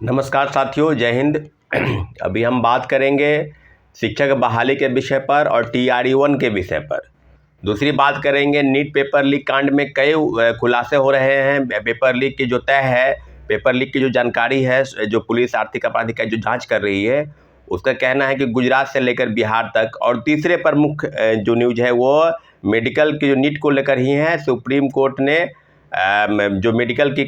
नमस्कार साथियों, जय हिंद। अभी हम बात करेंगे शिक्षक बहाली के विषय पर और TRE-1 के विषय पर। दूसरी बात करेंगे नीट पेपर लीक कांड में कई खुलासे हो रहे हैं। पेपर लीक की जो तय है, पेपर लीक की जो जानकारी है, जो पुलिस आर्थिक अपराध इकाई जो जांच कर रही है, उसका कहना है कि गुजरात से लेकर बिहार तक। और तीसरे प्रमुख जो न्यूज है वो मेडिकल की जो नीट को लेकर ही है। सुप्रीम कोर्ट ने जो मेडिकल की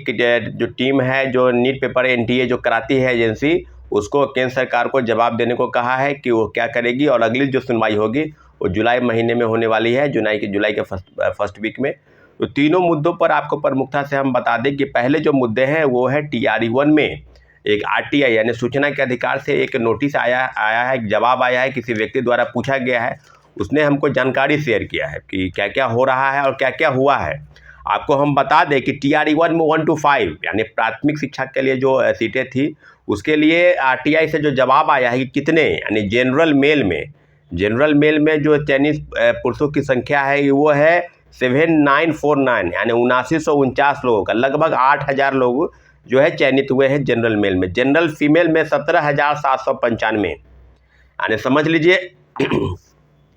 जो टीम है, जो नीट पेपर NTA जो कराती है एजेंसी, उसको केंद्र सरकार को जवाब देने को कहा है कि वो क्या करेगी। और अगली जो सुनवाई होगी वो जुलाई महीने में होने वाली है, जुलाई के फर्स्ट वीक में। तो तीनों मुद्दों पर आपको प्रमुखता से हम बता दें कि पहले जो मुद्दे हैं वो है TRE-1 में एक RTI यानी सूचना के अधिकार से एक नोटिस आया है, एक जवाब आया है, किसी व्यक्ति द्वारा पूछा गया है, उसने हमको जानकारी शेयर किया है कि क्या क्या हो रहा है और क्या क्या हुआ है। आपको हम बता दें कि TRE-1 में 1 to 5 यानी प्राथमिक शिक्षा के लिए जो सीटें थी, उसके लिए RTI से जो जवाब आया है कि कितने, यानी जनरल मेल में जो चयनित पुरुषों की संख्या है वो है 7949 यानी 7949 लोगों का, लगभग 8000 लोग जो है चयनित हुए हैं जनरल मेल में। जनरल फीमेल में 17795 यानी समझ लीजिए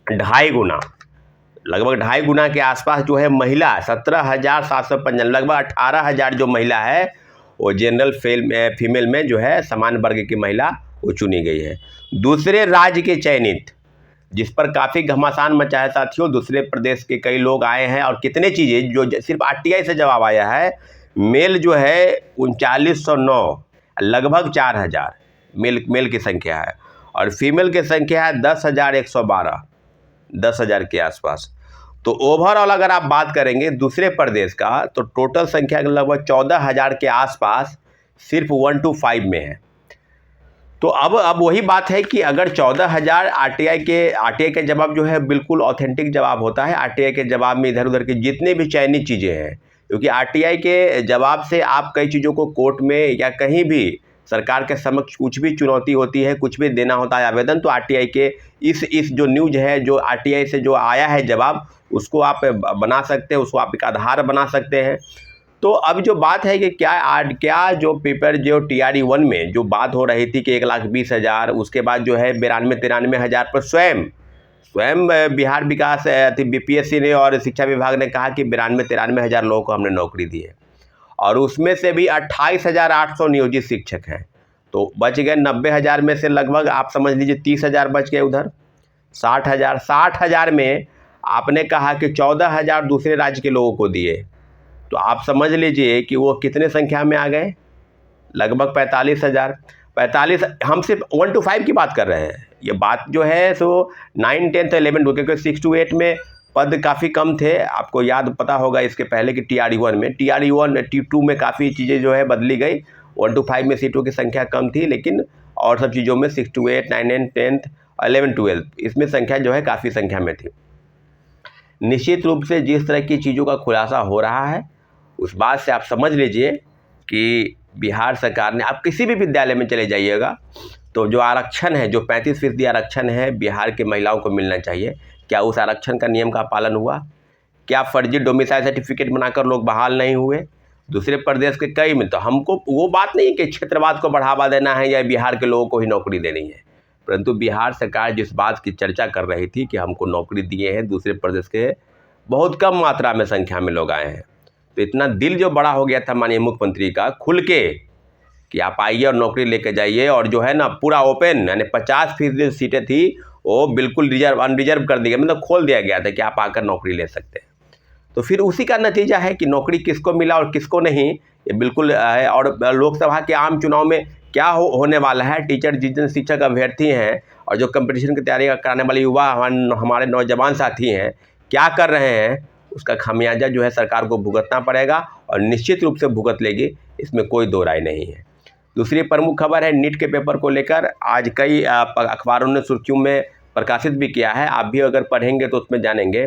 2.5 गुना, लगभग 2.5 गुना के आसपास जो है महिला 17,755, लगभग 18,000 जो महिला है वो जनरल फीमेल में जो है समान वर्ग की महिला वो चुनी गई है। दूसरे राज्य के चयनित, जिस पर काफ़ी घमासान मचा है साथियों, दूसरे प्रदेश के कई लोग आए हैं और कितने चीज़ें जो सिर्फ RTI से जवाब आया है। मेल जो है 3909, लगभग 4000 मेल की संख्या है, और फीमेल की संख्या है 10,112, 10,000 के आसपास। तो ओवरऑल अगर आप बात करेंगे दूसरे प्रदेश का, तो टोटल संख्या लगभग 14,000 के आसपास सिर्फ 1 to 5 में है। तो अब वही बात है कि अगर 14,000 RTI के जवाब जो है बिल्कुल ऑथेंटिक जवाब होता है। RTI के जवाब में इधर उधर की जितने भी चयनित चीज़ें हैं, क्योंकि RTI के जवाब से आप कई चीज़ों को कोर्ट में या कहीं भी सरकार के समक्ष कुछ भी चुनौती होती है, कुछ भी देना होता है आवेदन, तो RTI के इस जो न्यूज है, जो RTI से जो आया है जवाब, उसको आप बना सकते हैं, उसको आप एक आधार बना सकते हैं। तो अब जो बात है कि क्या जो पेपर जो TRE-1 में जो बात हो रही थी कि 1,20,000, उसके बाद जो है 92-93 हज़ार पर स्वयं बिहार विकास BPSC ने और शिक्षा विभाग ने कहा कि 92-93 हज़ार लोगों को हमने नौकरी दी है, और उसमें से भी 28,800 नियोजित शिक्षक हैं। तो बच गए 90,000 में से, लगभग आप समझ लीजिए 30,000 बच गए। उधर 60,000 में आपने कहा कि 14,000 दूसरे राज्य के लोगों को दिए, तो आप समझ लीजिए कि वो कितने संख्या में आ गए, लगभग 45,000। हम सिर्फ 1 to 5 की बात कर रहे हैं। ये बात जो है सो 9, 10, 11, क्योंकि 6 to 8 में पद काफ़ी कम थे। आपको याद पता होगा इसके पहले कि TRE-1 T2 में काफ़ी चीज़ें जो है बदली गई। 1 to 5 में सीटों की संख्या कम थी, लेकिन और सब चीज़ों में 6 to 8, 9, 10, 11, 12 इसमें संख्या जो है काफ़ी संख्या में थी। निश्चित रूप से जिस तरह की चीज़ों का खुलासा हो रहा है, उस बात से आप समझ लीजिए कि बिहार सरकार ने, आप किसी भी विद्यालय में चले जाइएगा, तो जो आरक्षण है, जो 35% आरक्षण है बिहार के महिलाओं को मिलना चाहिए, क्या उस आरक्षण का नियम का पालन हुआ? क्या फर्जी डोमिसाइल सर्टिफिकेट बनाकर लोग बहाल नहीं हुए? दूसरे प्रदेश के कई में तो हमको वो बात नहीं कि क्षेत्रवाद को बढ़ावा देना है या बिहार के लोगों को ही नौकरी देनी है, परंतु बिहार सरकार जिस बात की चर्चा कर रही थी कि हमको नौकरी दिए हैं, दूसरे प्रदेश के बहुत कम मात्रा में संख्या में लोग आए हैं। तो इतना दिल जो बड़ा हो गया था माननीय मुख्यमंत्री का खुल के कि आप आइए और नौकरी लेके जाइए, और जो है ना पूरा ओपन, यानी 50% सीटें थी वो बिल्कुल अनरिजर्व कर दी गई, मतलब खोल दिया गया था कि आप आकर नौकरी ले सकते हैं। तो फिर उसी का नतीजा है कि नौकरी किसको मिला और किसको नहीं, ये बिल्कुल है। और लोकसभा के आम चुनाव में क्या होने वाला है, टीचर जितने शिक्षक अभ्यर्थी हैं और जो कंपटीशन की तैयारी कराने वाले युवा हमारे नौजवान साथी हैं, क्या कर रहे हैं, उसका खामियाजा जो है सरकार को भुगतना पड़ेगा, और निश्चित रूप से भुगत लेगी, इसमें कोई दो राय नहीं है। दूसरी प्रमुख खबर है नीट के पेपर को लेकर। आज कई अखबारों ने सुर्खियों में प्रकाशित भी किया है, आप भी अगर पढ़ेंगे तो उसमें जानेंगे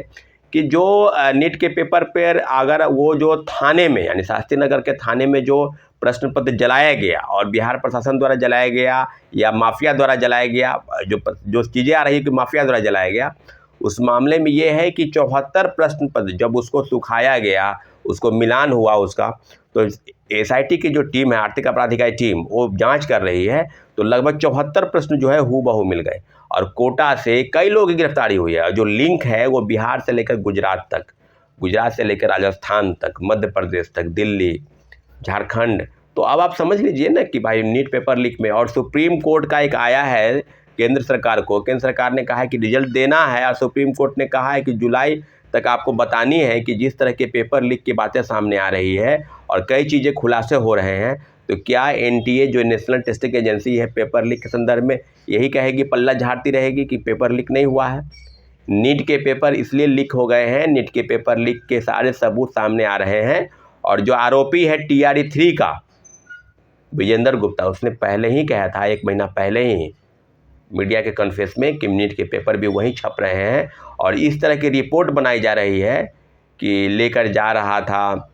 कि जो नीट के पेपर पर अगर वो जो थाने में, यानी शास्त्री नगर के थाने में जो प्रश्न पत्र जलाया गया और बिहार प्रशासन द्वारा जलाया गया या माफिया द्वारा जलाया गया, जो चीज़ें आ रही है कि माफिया द्वारा जलाया गया, उस मामले में ये है कि 74 प्रश्न पत्र जब उसको सुखाया गया, उसको मिलान हुआ उसका, तो एसआईटी की जो टीम है, आर्थिक अपराध इकाई टीम, वो जांच कर रही है। तो लगभग 74 प्रश्न जो है हूबहू मिल गए और कोटा से कई लोगों की गिरफ्तारी हुई है। जो लिंक है वो बिहार से लेकर गुजरात तक, गुजरात से लेकर राजस्थान तक, मध्य प्रदेश तक, दिल्ली, झारखंड। तो अब आप समझ लीजिए ना कि भाई नीट पेपर लीक में, और सुप्रीम कोर्ट का एक आया है केंद्र सरकार को, केंद्र सरकार ने कहा है कि रिजल्ट देना है और सुप्रीम कोर्ट ने कहा है कि जुलाई तक आपको बतानी है कि जिस तरह के पेपर लीक की बातें सामने आ रही है और कई चीज़ें खुलासे हो रहे हैं, तो क्या एनटीए जो नेशनल टेस्टिंग एजेंसी है पेपर लीक के संदर्भ में यही कहेगी, पल्ला झाड़ती रहेगी कि पेपर लीक नहीं हुआ है? नीट के पेपर इसलिए लीक हो गए हैं, नीट के पेपर लीक के सारे सबूत सामने आ रहे हैं। और जो आरोपी है TRE 3 का विजेंद्र गुप्ता, उसने पहले ही कहा था, 1 महीना पहले ही मीडिया के कॉन्फ्रेंस में कि नीट के पेपर भी वहीं छप रहे हैं। और इस तरह की रिपोर्ट बनाई जा रही है कि लेकर जा रहा था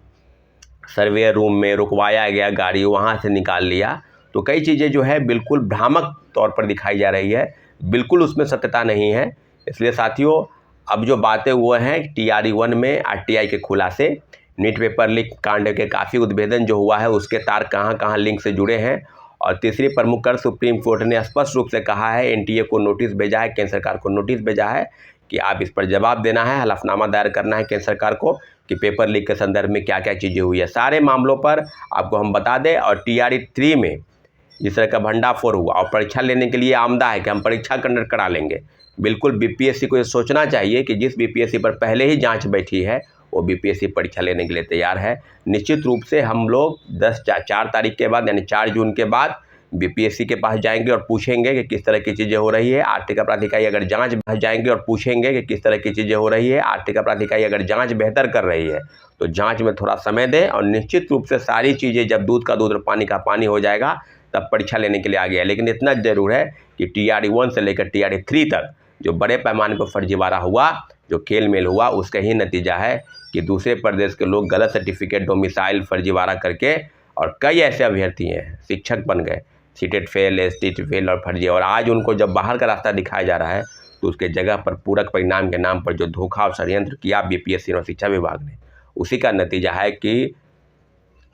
सर्वे रूम में, रुकवाया गया गाड़ी, वहाँ से निकाल लिया। तो कई चीज़ें जो है बिल्कुल भ्रामक तौर पर दिखाई जा रही है, बिल्कुल उसमें सत्यता नहीं है। इसलिए साथियों, अब जो बातें हुए हैं TRE 1 में RTI के खुलासे, नीट पेपर लीक कांड के काफ़ी उद्भेदन जो हुआ है, उसके तार कहाँ कहाँ लिंक से जुड़े हैं। और तीसरी प्रमुख कर सुप्रीम कोर्ट ने स्पष्ट रूप से कहा है, एनटीए को नोटिस भेजा है, केंद्र सरकार को नोटिस भेजा है कि आप इस पर जवाब देना है, हलफनामा दायर करना है केंद्र सरकार को कि पेपर लीक के संदर्भ में क्या क्या चीज़ें हुई है। सारे मामलों पर आपको हम बता दें। और TRE 3 में जिस तरह का भंडाफोड़ हुआ और परीक्षा लेने के लिए आमदा है कि हम परीक्षा कंडक्ट करा लेंगे, बिल्कुल बीपीएससी को ये सोचना चाहिए कि जिस बीपीएससी पर पहले ही जांच बैठी है वो बीपीएससी परीक्षा लेने के लिए तैयार है। निश्चित रूप से हम लोग 4 तारीख के बाद यानी 4 जून के बाद बीपीएससी के पास जाएंगे और पूछेंगे कि किस तरह की चीज़ें हो रही है। आर्थिक अपराध इकाई अगर जांच जाएंगे और पूछेंगे कि किस तरह की चीज़ें हो रही है। आर्थिक अपराध इकाई अगर जांच बेहतर कर रही है तो जांच में थोड़ा समय दें और निश्चित रूप से सारी चीज़ें जब दूध का दूध और पानी का पानी हो जाएगा तब परीक्षा लेने के लिए आ गया। लेकिन इतना जरूर है कि TRE 1 से लेकर TRE 3 तक जो बड़े पैमाने पर फर्जीवाड़ा हुआ, जो खेल मेल हुआ, उसका ही नतीजा है कि दूसरे प्रदेश के लोग गलत सर्टिफिकेट, डोमिसाइल फर्जीवाड़ा करके और कई ऐसे अभ्यर्थी हैं शिक्षक बन गए, सीटेट फेल, STT फेल और फर्जी। और आज उनको जब बाहर का रास्ता दिखाया जा रहा है तो उसके जगह पर पूरक परिणाम के नाम पर जो धोखा और षड्यंत्र किया बीपीएससी और शिक्षा विभाग ने, उसी का नतीजा है कि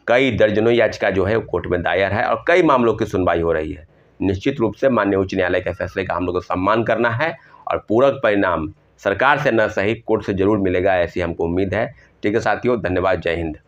कई दर्जनों याचिका जो है कोर्ट में दायर है और कई मामलों की सुनवाई हो रही है। निश्चित रूप से माननीय उच्च न्यायालय के फैसले का हम लोग को सम्मान करना है और पूरक परिणाम सरकार से न सही कोर्ट से जरूर मिलेगा, ऐसी हमको उम्मीद है। ठीक है साथियों, धन्यवाद, जय हिंद।